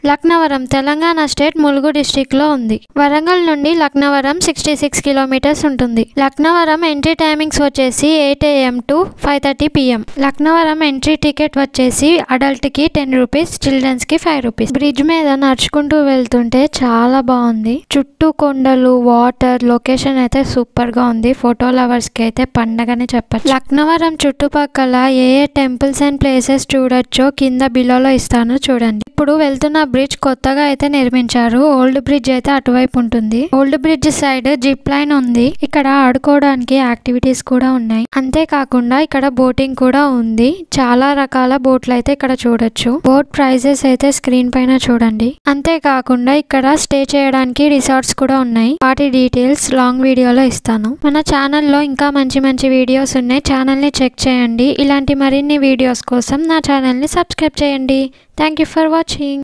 Laknavaram Telangana state Mulugu district లో ఉంది. వరంగల్ నుండి లక్నవరం 66 కిలోమీటర్స్ ఉంటుంది. లక్నవరం ఎంట్రీ టైమింగ్స్ వచ్చేసి 8 AM to 5:30 PM. Laknavaram entry ticket వచ్చేసి అడల్ట్ కి 10 రూపీస్, చిల్డ్రన్స్ కి 5 రూపీస్. బ్రిడ్జ్ మీద నడుచుకుంటూ వెళ్తుంటే చాలా బాగుంది. చుట్టూ కొండలు, వాటర్, లొకేషన్ అయితే సూపర్ గా ఉంది. ఫోటో లవర్స్ కి అయితే పండగని చెప్పచ్చు. లక్నవరం చుట్టుపక్కల ఏ టెంపుల్స్ అండ్ ప్లేసెస్ చూడొచ్చో కింద బిలోలో ఇస్తాను చూడండి. ఇప్పుడు వెళ్తున్న బ్రిడ్జ్ కొత్తగా అయితే నిర్మించారు. ఓల్డ్ బ్రిడ్జ్ అయితే అటువైపు ఉంటుంది. Old bridge side zip line ఉంది. ఇక్కడ ఆడుకోవడానికి యాక్టివిటీస్ కూడా ఉన్నాయి. అంతేకాకుండా ఇక్కడ బోటింగ్ కూడా ఉంది. చాలా రకాల బోట్లు అయితే ఇక్కడ చూడొచ్చు. బోట్ ప్రైజెస్ అయితే స్క్రీన్ పైన చూడండి. అంతేకాకుండా ఇక్కడ స్టే చేయడానికి రిసార్ట్స్ కూడా ఉన్నాయి. వాటి డీటెయిల్స్ లాంగ్ వీడియోలో ఇస్తాను. మన ఛానల్లో ఇంకా మంచి మంచి వీడియోస్ ఉన్నాయి. ఛానల్ ని చెక్ చేయండి. ఇలాంటి మరిన్ని వీడియోస్ కోసం నా ఛానల్ ని సబ్స్క్రైబ్ చేయండి. Thank you for watching.